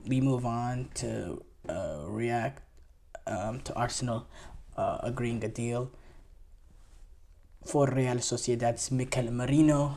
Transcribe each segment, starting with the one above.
we move on to react to Arsenal agreeing a deal for Real Sociedad's Mikel Merino.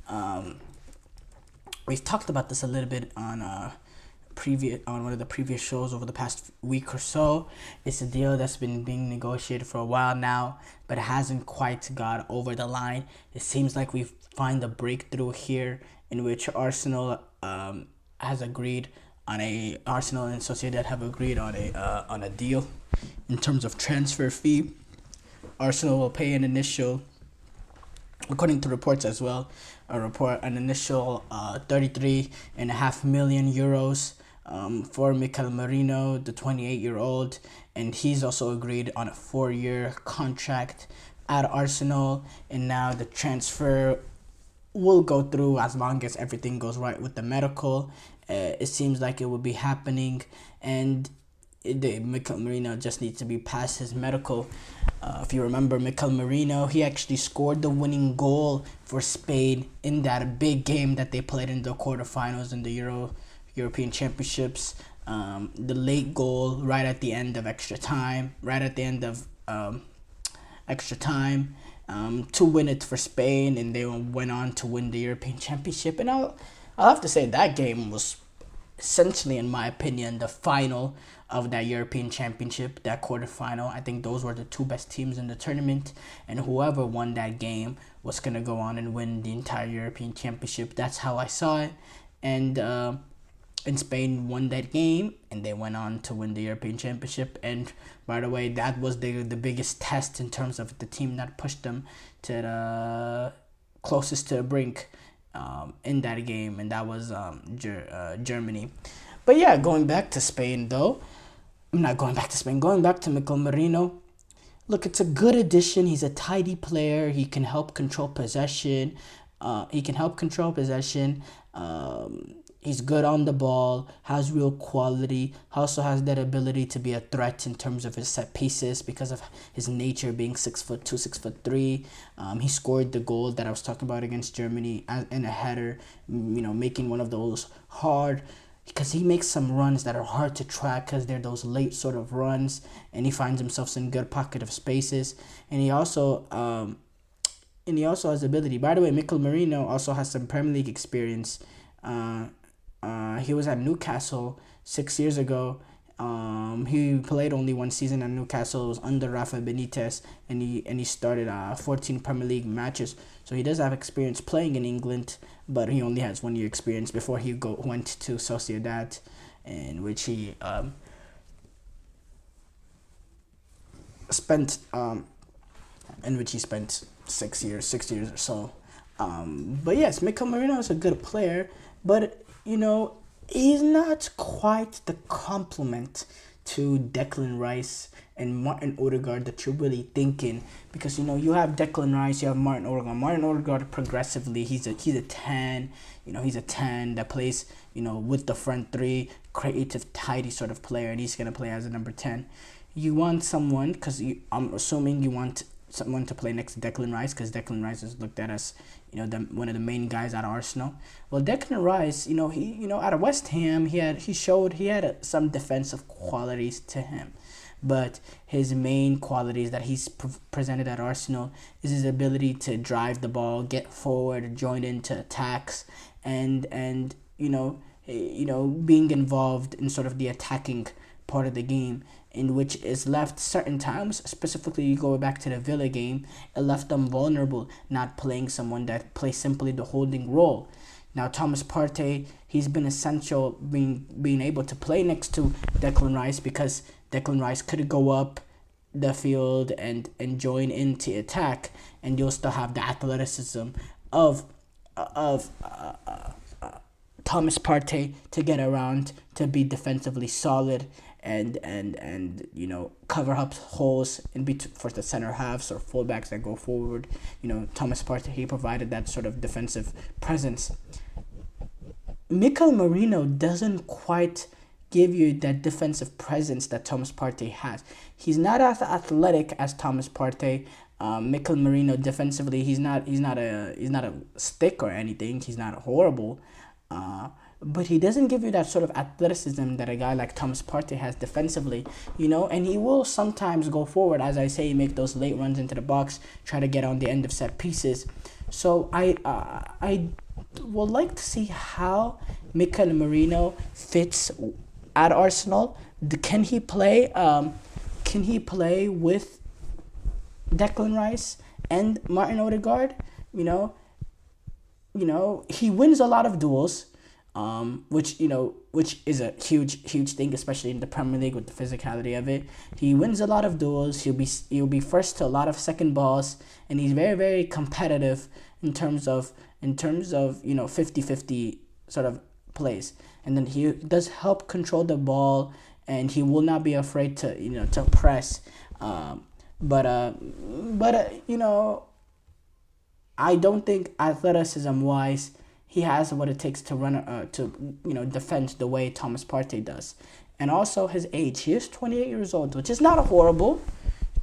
Um, we've talked about this a little bit on one of the previous shows over the past week or so. It's a deal that's been being negotiated for a while now, but it hasn't quite got over the line. It seems like we find a breakthrough here in which has agreed Arsenal and Sociedad have agreed on a deal in terms of transfer fee. Arsenal will pay an initial, according to reports as well, an initial 33.5 million euros for Mikel Merino, the 28-year-old, and he's also agreed on a 4-year contract at Arsenal. And now the transfer will go through as long as everything goes right with the medical. It seems like it will be happening, and Mikel Merino just needs to be past his medical. If you remember, Mikel Merino, he actually scored the winning goal for Spain in that big game that they played in the quarterfinals in the European Championships. The late goal right at the end of extra time, to win it for Spain, and they went on to win the European Championship. And I'll have to say that game was essentially, in my opinion, the final of that European Championship, that quarterfinal. I think those were the two best teams in the tournament, and whoever won that game was going to go on and win the entire European Championship. That's how I saw it. And Spain won that game, and they went on to win the European Championship. And by the way, that was the biggest test in terms of the team that pushed them to the closest to the brink in that game, and that was Germany. But yeah, going back to Spain though. I'm not going back to Spain. Going back to Mikel Merino. Look, it's a good addition. He's a tidy player. He can help control possession. He's good on the ball, has real quality, also has that ability to be a threat in terms of his set pieces because of his nature being 6'2", 6'3". He scored the goal that I was talking about against Germany in a header, making one of those hard, because he makes some runs that are hard to track because they're those late sort of runs, and he finds himself in good pocket of spaces, and he also has ability. By the way, Mikel Merino also has some Premier League experience. He was at Newcastle 6 years ago. He played only one season at Newcastle. It was under Rafa Benitez, and he started 14 Premier League matches. So he does have experience playing in England, but he only has 1 year experience before he went to Sociedad, in which he spent 6 years or so. But yes, Mikel Merino is a good player, but he's not quite the complement to Declan Rice and Martin Odegaard that you're really thinking, because you have Declan Rice, you have Martin Odegaard. Martin Odegaard progressively, he's a 10. He's a 10 that plays with the front three, creative, tidy sort of player, and he's gonna play as a number 10. You want someone, because I'm assuming you want someone to play next to Declan Rice, because Declan Rice is looked at as one of the main guys at Arsenal. Well, Declan Rice, he out of West Ham, he had some defensive qualities to him, but his main qualities that he's presented at Arsenal is his ability to drive the ball, get forward, join into attacks, and being involved in sort of the attacking part of the game, in which is left certain times, specifically you go back to the Villa game, it left them vulnerable, not playing someone that plays simply the holding role. Now Thomas Partey, he's been essential being able to play next to Declan Rice, because Declan Rice could go up the field and join into attack, and you'll still have the athleticism of Thomas Partey to get around, to be defensively solid, and cover up holes for the center halves or fullbacks that go forward. Thomas Partey, he provided that sort of defensive presence. Mikel Merino doesn't quite give you that defensive presence that Thomas Partey has. He's not as athletic as Thomas Partey. Mikel Merino defensively, he's not a stick or anything. He's not horrible. but he doesn't give you that sort of athleticism that a guy like Thomas Partey has defensively, and he will sometimes go forward, as I say, make those late runs into the box, try to get on the end of set pieces. So I would like to see how Mikel Merino fits at Arsenal. Can he play? Can he play with Declan Rice and Martin Odegaard? He wins a lot of duels, which is a huge thing, especially in the Premier League with the physicality of it. He wins a lot of duels. He'll be first to a lot of second balls, and he's very, very competitive in terms of 50-50 sort of plays. And then he does help control the ball, and he will not be afraid to press. But I don't think athleticism wise he has what it takes to run to defend the way Thomas Partey does. And also his age. He is 28 years old, which is not horrible.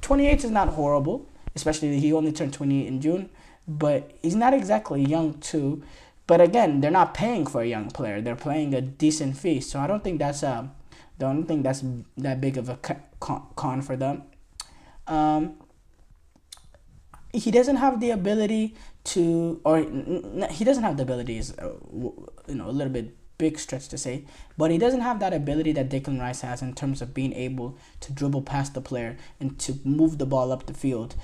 28 is not horrible, especially he only turned 28 in June, but he's not exactly young too. But again, they're not paying for a young player. They're paying a decent fee. So I don't think that's that big of a con for them. He doesn't have the ability to, or he doesn't have the ability is a little bit big stretch to say, but he doesn't have that ability that Declan Rice has in terms of being able to dribble past the player and to move the ball up the field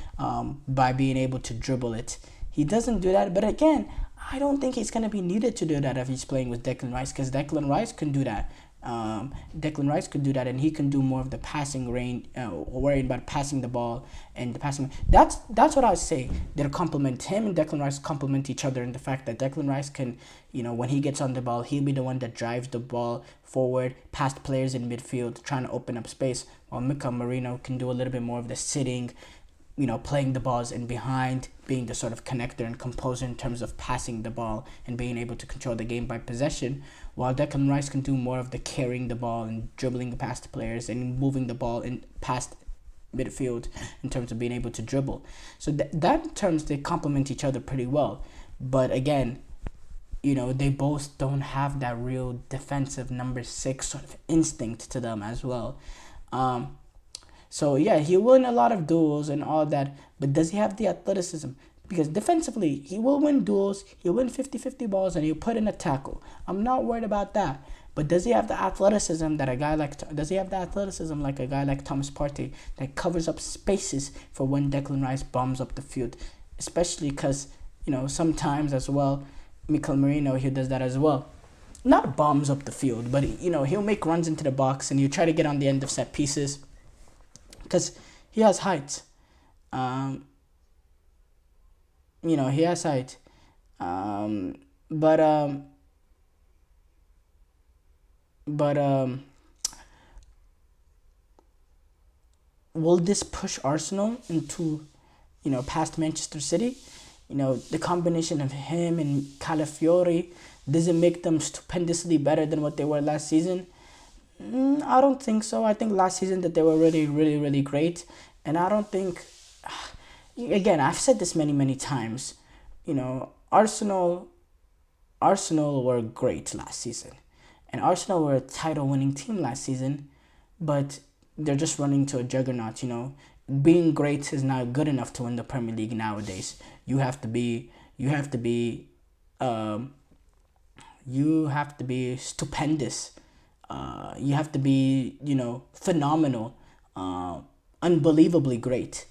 by being able to dribble it. He doesn't do that, but again, I don't think he's going to be needed to do that if he's playing with Declan Rice, because Declan Rice can do that. Declan Rice could do that, and he can do more of the passing range, worrying about passing the ball and the passing. That's what I say. They'll complement him, and Declan Rice complement each other in the fact that Declan Rice can, when he gets on the ball, he'll be the one that drives the ball forward, past players in midfield, trying to open up space, while Mikel Merino can do a little bit more of the sitting, playing the balls in behind, being the sort of connector and composer in terms of passing the ball and being able to control the game by possession, while Declan Rice can do more of the carrying the ball and dribbling past players and moving the ball in past midfield in terms of being able to dribble. So that in terms, they complement each other pretty well. But again, they both don't have that real defensive number 6 sort of instinct to them as well. So yeah, he win a lot of duels and all that, but does he have the athleticism? Because defensively, he will win duels, he'll win 50-50 balls, and he'll put in a tackle. I'm not worried about that. But does he have the athleticism like a guy like Thomas Partey that covers up spaces for when Declan Rice bombs up the field? Especially because, sometimes as well, Mikel Merino, he does that as well. Not bombs up the field, but, he'll make runs into the box and he'll try to get on the end of set pieces. Because he has height. He has height. But will this push Arsenal into, past Manchester City? The combination of him and Calafiori, does it make them stupendously better than what they were last season? I don't think so. I think last season that they were really, really, really great. And I don't think... Again, I've said this many times. Arsenal were great last season. And Arsenal were a title-winning team last season. But they're just running to a juggernaut, Being great is not good enough to win the Premier League nowadays. You have to be stupendous. You have to be, phenomenal, unbelievably great.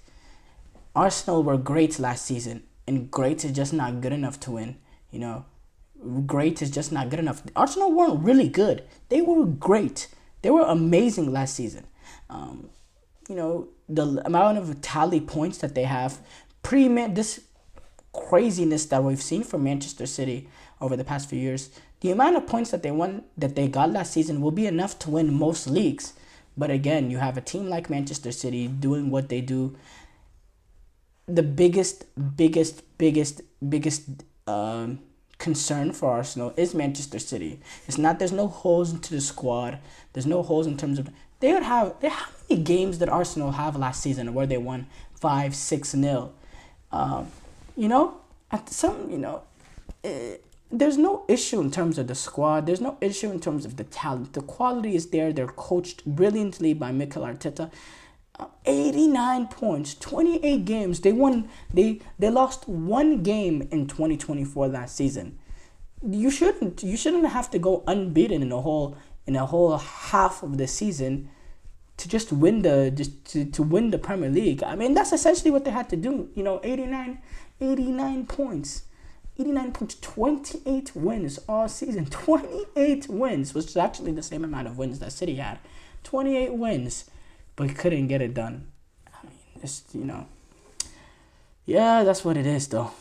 Arsenal were great last season, and great is just not good enough to win. Great is just not good enough. Arsenal weren't really good. They were great. They were amazing last season. The amount of tally points that they have, this craziness that we've seen from Manchester City over the past few years, the amount of points that they got last season will be enough to win most leagues. But again, you have a team like Manchester City doing what they do. The biggest concern for Arsenal is Manchester City. There's no holes into the squad. There's no holes in terms of how many games did Arsenal have last season where they won 5-6-0? there's no issue in terms of the squad. There's no issue in terms of the talent. The quality is there. They're coached brilliantly by Mikel Arteta. 89 points, 28 games. They won. They lost one game in 2024 last season. You shouldn't have to go unbeaten in a whole half of the season to just win to win the Premier League. I mean, that's essentially what they had to do. 89 points. 89 points, 28 wins all season. 28 wins, which is actually the same amount of wins that City had. 28 wins, but couldn't get it done. I mean, yeah, that's what it is, though.